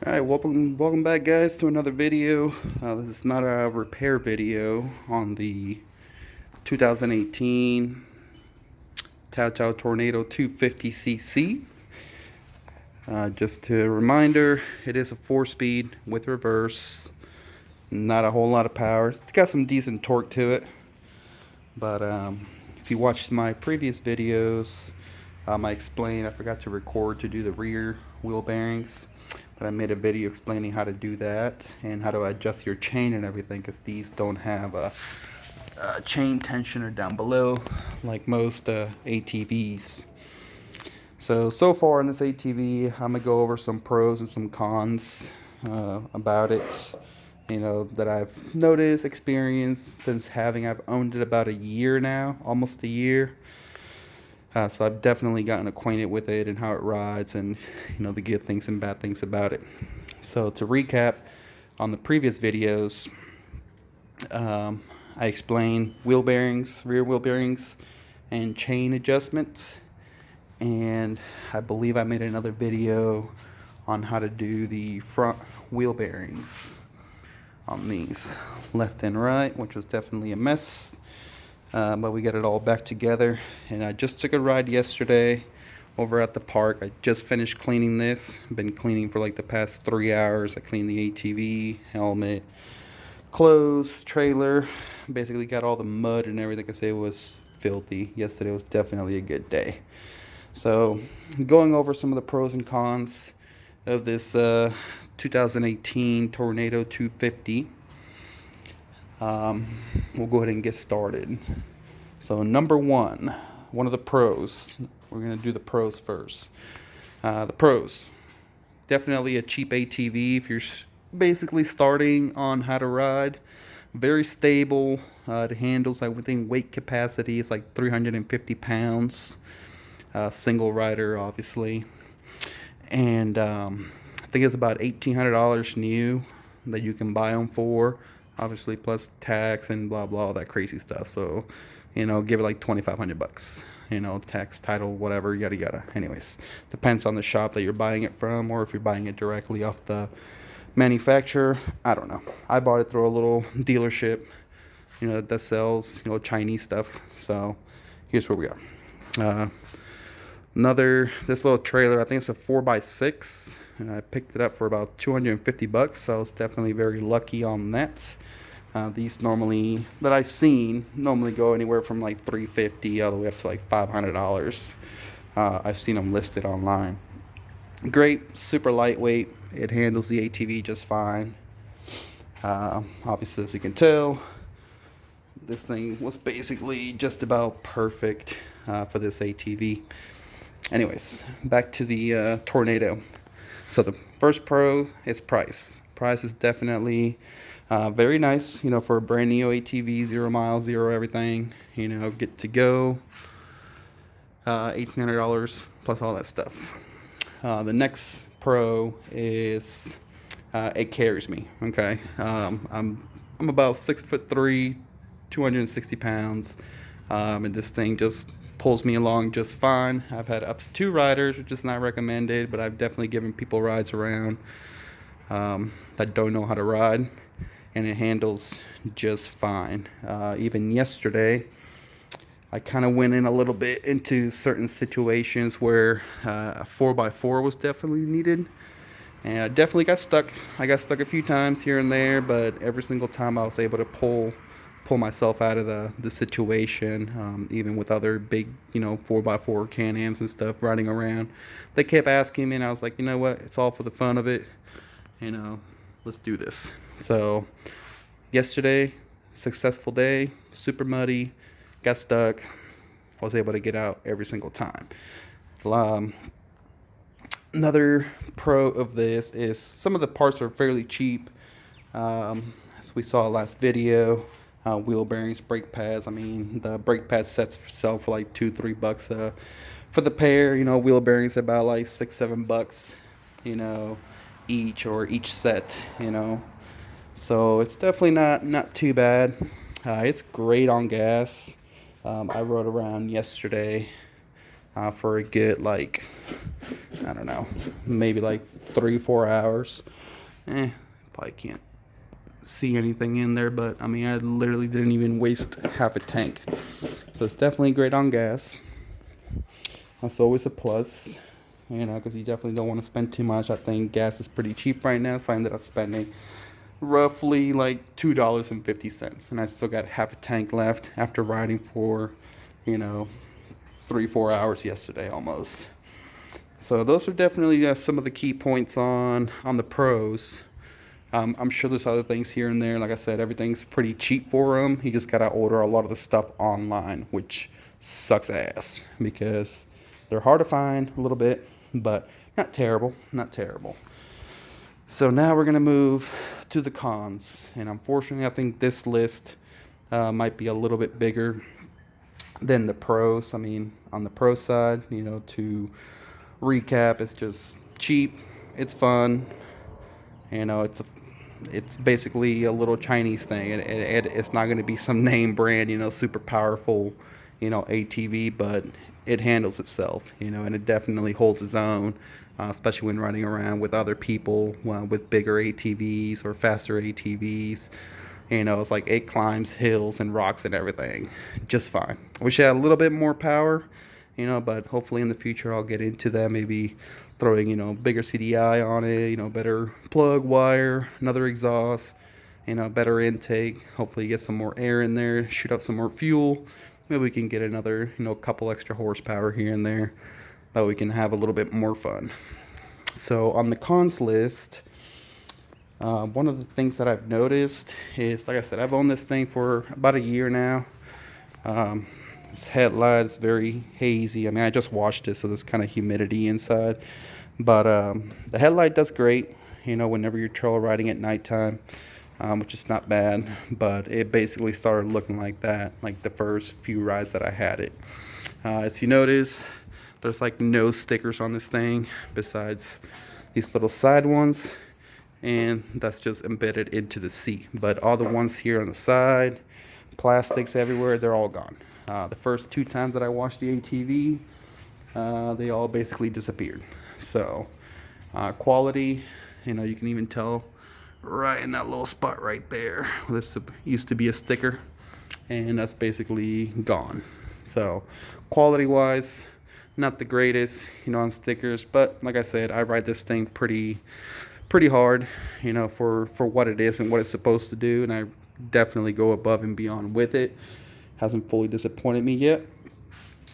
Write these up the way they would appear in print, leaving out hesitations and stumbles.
Alright, welcome back guys to another video. This is not a repair video on the 2018 Tao Tornado 250cc. Just a reminder, it is a 4-speed with reverse. Not a whole lot of power. It's got some decent torque to it. But if you watched my previous videos, I explained I forgot to record to do the rear wheel bearings. But I made a video explaining how to do that and how to adjust your chain and everything, because these don't have a chain tensioner down below like most ATVs. So far in this ATV, I'm gonna go over some pros and some cons about it, that I've noticed, experienced since I've owned it about a year now, almost a year. So I've definitely gotten acquainted with it and how it rides, and the good things and bad things about it. So to recap, on the previous videos, I explained wheel bearings, rear wheel bearings, and chain adjustments. And I believe I made another video on how to do the front wheel bearings on these, left and right, which was definitely a mess. But we got it all back together, and I just took a ride yesterday over at the park. I just finished cleaning this. Been cleaning for like the past 3 hours. I cleaned the ATV, helmet, clothes, trailer. Basically got all the mud and everything. I say it was filthy. Yesterday was definitely a good day. So going over some of the pros and cons of this 2018 Tornado 250. We'll go ahead and get started. So number one of the pros. We're going to do the pros first. The pros. Definitely a cheap ATV if you're basically starting on how to ride. Very stable. It handles everything. Weight capacity is like 350 pounds. Single rider, obviously. And I think it's about $1,800 new that you can buy them for. Obviously, plus tax and blah blah, all that crazy stuff. So, give it like $2,500. Tax, title, whatever, yada yada. Anyways, depends on the shop that you're buying it from, or if you're buying it directly off the manufacturer. I don't know. I bought it through a little dealership, that sells, Chinese stuff. So, here's where we are. This little trailer, I think it's a 4x6, and I picked it up for about $250, so I was definitely very lucky on that. These normally, that I've seen, normally go anywhere from like $350 all the way up to like $500. I've seen them listed online. Great, super lightweight. It handles the ATV just fine. Obviously, as you can tell, this thing was basically just about perfect for this ATV. Anyways, back to the Tornado. So the first pro is price. Price is definitely very nice, for a brand new ATV, 0 miles, zero everything, get to go. $1,800 plus all that stuff. The next pro is it carries me. Okay, I'm about 6'3", 260 pounds, and this thing just pulls me along just fine. I've had up to 2 riders, which is not recommended, but I've definitely given people rides around that don't know how to ride, and it handles just fine. Even yesterday, I kind of went in a little bit into certain situations where a 4x4 was definitely needed, and I definitely got stuck. I got stuck a few times here and there, but every single time I was able to pull myself out of the situation, even with other big 4x4 Can-Ams and stuff riding around. They kept asking me, and I was like, you know what, it's all for the fun of it, let's do this. So yesterday, successful day, super muddy, got stuck, was able to get out every single time. Another pro of this is some of the parts are fairly cheap. As we saw last video, wheel bearings, brake pads. I mean, the brake pad sets sell for like $2-3 for the pair. Wheel bearings about like $6-7, each set. So it's definitely not too bad. It's great on gas. I rode around yesterday for a good, like, I don't know, maybe like 3-4 hours. Probably can't see anything in there, but I mean, I literally didn't even waste half a tank. So it's definitely great on gas. That's always a plus, because you definitely don't want to spend too much. I think gas is pretty cheap right now, so I ended up spending roughly like $2.50, and I still got half a tank left after riding for, you know, 3-4 hours yesterday almost. So those are definitely some of the key points on the pros. I'm sure there's other things here and there. Like I said, everything's pretty cheap for them. You just gotta order a lot of the stuff online, which sucks ass because they're hard to find a little bit, but not terrible, not terrible. So now we're gonna move to the cons, and unfortunately, I think this list might be a little bit bigger than the pros. I mean, on the pro side, to recap, it's just cheap, it's fun, it's basically a little Chinese thing. It's not going to be some name brand, super powerful, ATV, but it handles itself, and it definitely holds its own, especially when riding around with other people with bigger ATVs or faster ATVs. It's like it climbs hills and rocks and everything just fine. I wish it had a little bit more power, but hopefully in the future I'll get into that, maybe throwing, bigger CDI on it, better plug wire, another exhaust, better intake, hopefully get some more air in there, shoot out some more fuel. Maybe we can get another, couple extra horsepower here and there, that we can have a little bit more fun. So on the cons list, one of the things that I've noticed is, like I said, I've owned this thing for about a year now. This headlight is very hazy. I mean, I just washed it, so there's kind of humidity inside. But the headlight does great, whenever you're trail riding at nighttime, which is not bad. But it basically started looking like that, like the first few rides that I had it. As you notice, there's like no stickers on this thing besides these little side ones, and that's just embedded into the seat. But all the ones here on the side, plastics everywhere, they're all gone. The first 2 times that I washed the ATV, they all basically disappeared. So quality, you can even tell right in that little spot right there. This used to be a sticker, and that's basically gone. So quality wise, not the greatest, on stickers, but like I said, I ride this thing pretty hard, for what it is and what it's supposed to do, and I definitely go above and beyond with it. Hasn't fully disappointed me yet,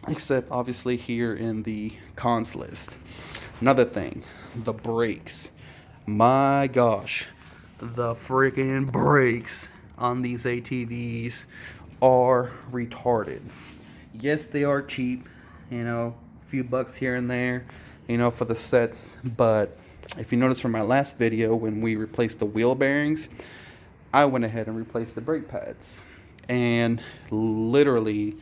except obviously here in the cons list. Another thing, the brakes. My gosh, the freaking brakes on these ATVs are retarded. Yes, they are cheap, a few bucks here and there, for the sets, but if you notice from my last video when we replaced the wheel bearings, I went ahead and replaced the brake pads. And literally,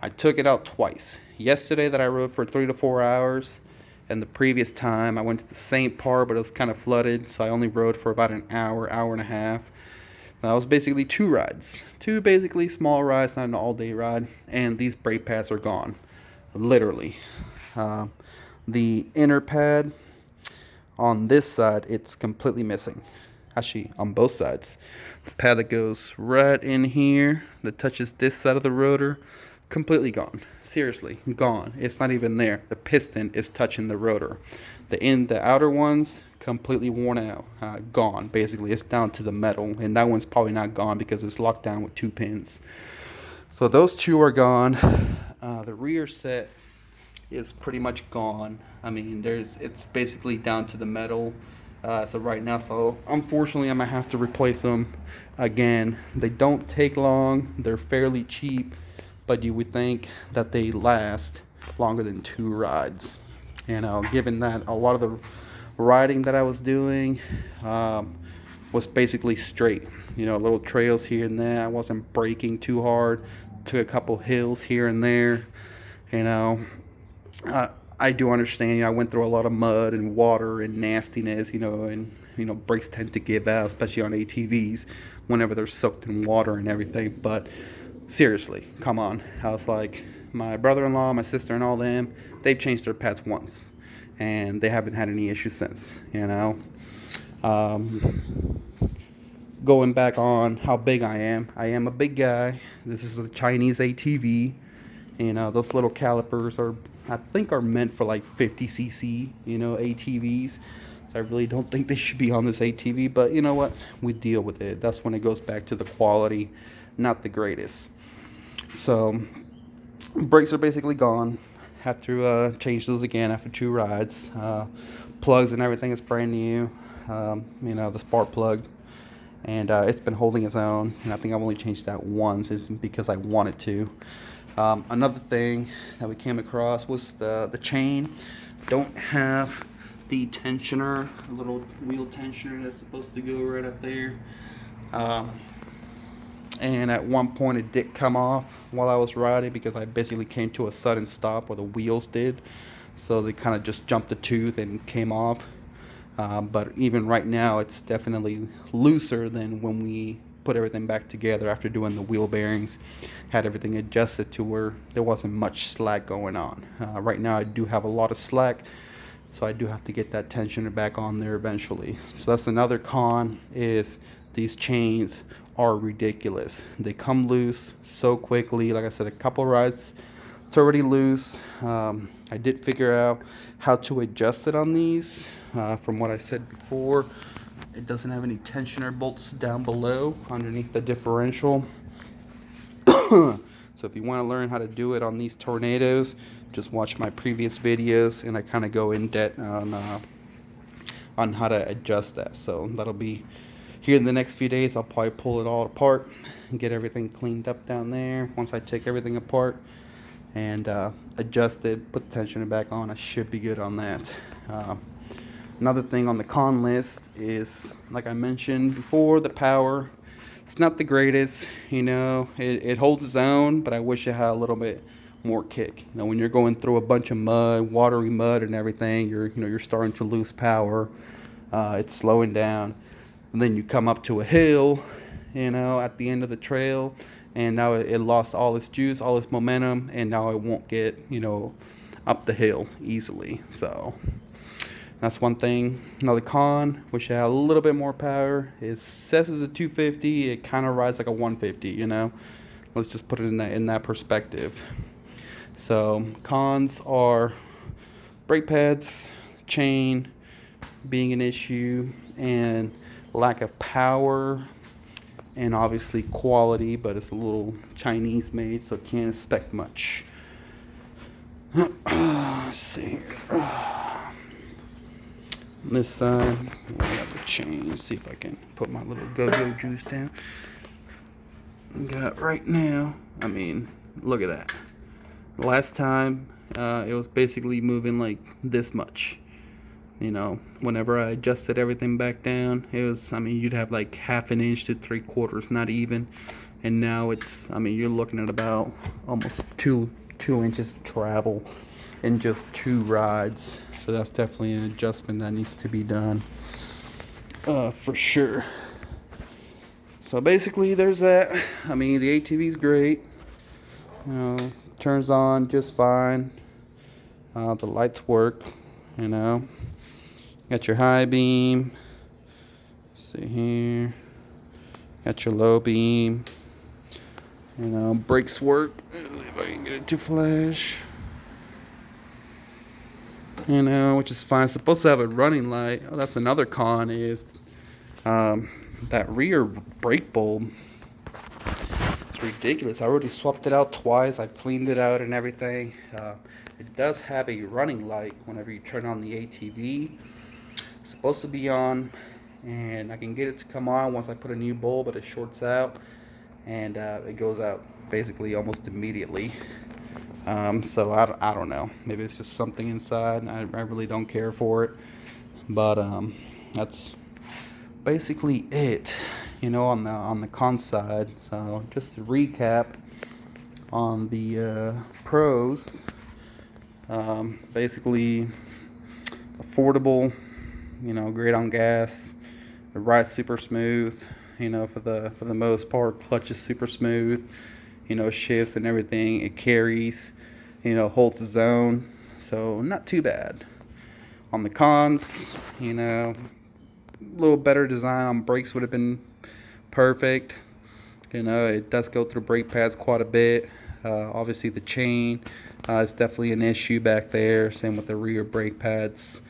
I took it out twice. Yesterday that I rode for 3 to 4 hours, and the previous time I went to the St. Part, but it was kind of flooded, so I only rode for about an hour and a half. That was basically 2 rides. 2 basically small rides, not an all-day ride, and these brake pads are gone. Literally. The inner pad on this side, it's completely missing. Actually, on both sides. The pad that goes right in here, that touches this side of the rotor, completely gone. Seriously, gone. It's not even there. The piston is touching the rotor. The outer ones, completely worn out, gone. Basically, it's down to the metal, and that one's probably not gone because it's locked down with 2 pins. So those 2 are gone. The rear set is pretty much gone. I mean, it's basically down to the metal. So right now, so unfortunately I'm gonna have to replace them again. They don't take long, they're fairly cheap, but you would think that they last longer than 2 rides. Given that a lot of the riding that I was doing was basically straight, little trails here and there. I wasn't braking too hard, took a couple hills here and there. I do understand, I went through a lot of mud and water and nastiness, and brakes tend to give out, especially on ATVs, whenever they're soaked in water and everything. But seriously, come on. I was like, my brother-in-law, my sister, and all them, they've changed their pads once, and they haven't had any issues since. Um, Going back on how big I am a big guy. This is a Chinese ATV. Those little calipers I think are meant for like 50cc, ATVs. So I really don't think they should be on this ATV, but you know what? We deal with it. That's when it goes back to the quality, not the greatest. So brakes are basically gone. Have to change those again after 2 rides. Plugs and everything is brand new. The spark plug, and it's been holding its own. And I think I've only changed that once, is because I wanted to. Another thing that we came across was the chain. Don't have the tensioner, a little wheel tensioner that's supposed to go right up there. And at one point it did come off while I was riding, because I basically came to a sudden stop where the wheels did. So they kind of just jumped the tooth and came off. But even right now, it's definitely looser than when we put everything back together after doing the wheel bearings. Had everything adjusted to where there wasn't much slack going on. Right now I do have a lot of slack, so I do have to get that tensioner back on there eventually. So that's another con, is these chains are ridiculous. They come loose so quickly. Like I said, a couple rides, it's already loose. I did figure out how to adjust it on these. From what I said before, it doesn't have any tensioner bolts down below underneath the differential. So if you want to learn how to do it on these Tornados, just watch my previous videos, and I kind of go in depth on how to adjust that. So that'll be here in the next few days. I'll probably pull it all apart and get everything cleaned up down there. Once I take everything apart and adjust it, put the tensioner back on, I should be good on that. Another thing on the con list is, like I mentioned before, the power. It's not the greatest, it holds its own, but I wish it had a little bit more kick. When you're going through a bunch of mud, watery mud and everything, you're starting to lose power. It's slowing down. And then you come up to a hill, at the end of the trail, and now it lost all its juice, all its momentum, and now it won't get, up the hill easily. So that's one thing. Another con, wish it had a little bit more power. It says it's a 250. It kind of rides like a 150, Let's just put it in that perspective. So cons are brake pads, chain being an issue, and lack of power, and obviously quality, but it's a little Chinese made, so can't expect much. Let's see. This side, we got the chain. See if I can put my little go-go juice down. Got right now, look at that. Last time, it was basically moving like this much. Whenever I adjusted everything back down, it was, you'd have like 1/2 inch to 3/4, not even. And now it's, you're looking at about almost two inches of travel in just 2 rides. So that's definitely an adjustment that needs to be done, for sure. So basically there's that. The ATV's great, turns on just fine. The lights work, got your high beam, see here, got your low beam, brakes work, if I can get it to flash, which is fine. It's supposed to have a running light. Oh, that's another con, is that rear brake bulb. It's ridiculous. I already swapped it out twice. I've cleaned it out and everything. It does have a running light whenever you turn on the ATV. It's supposed to be on, and I can get it to come on once I put a new bulb, but it shorts out, and it goes out basically almost immediately. So I don't know. Maybe it's just something inside. I really don't care for it. But that's basically it, on the con side. So just to recap on the pros, basically affordable, great on gas, the ride's super smooth, for the most part. Clutch is super smooth, shifts and everything. It carries. holds the zone. So not too bad. On the cons, a little better design on brakes would have been perfect. It does go through brake pads quite a bit. Obviously, the chain is definitely an issue back there. Same with the rear brake pads,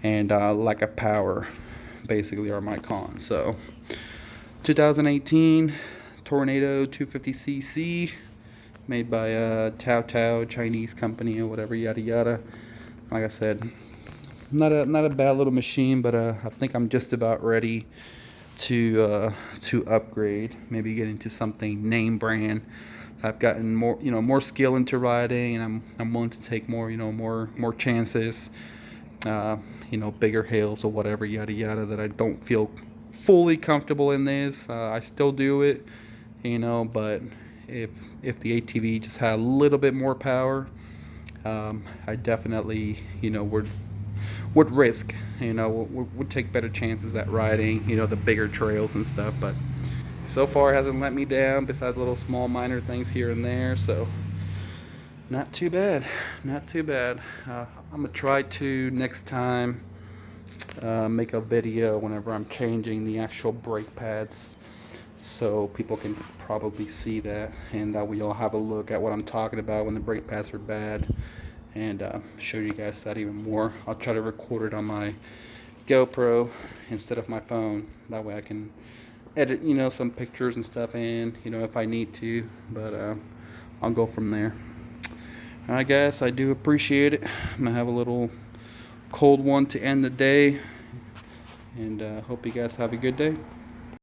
and lack of power basically are my cons. So 2018 Tornado 250cc, made by Tao Tao, Chinese company or whatever, yada yada. Like I said, not a bad little machine, but I think I'm just about ready to upgrade, maybe get into something name brand. I've gotten more skill into riding, and I'm willing to take more chances, bigger hills or whatever, yada yada, that I don't feel fully comfortable in this. I still do it, but if the ATV just had a little bit more power, I definitely, would risk, would take better chances at riding, the bigger trails and stuff. But so far it hasn't let me down, besides little small minor things here and there. So not too bad, not too bad. I'm gonna try to next time make a video whenever I'm changing the actual brake pads, so people can probably see that, and that we all have a look at what I'm talking about when the brake pads are bad, and show you guys that even more. I'll try to record it on my GoPro instead of my phone. That way I can edit, some pictures and stuff in, if I need to. But I'll go from there. I guess I do appreciate it. I'm gonna have a little cold one to end the day, and hope you guys have a good day.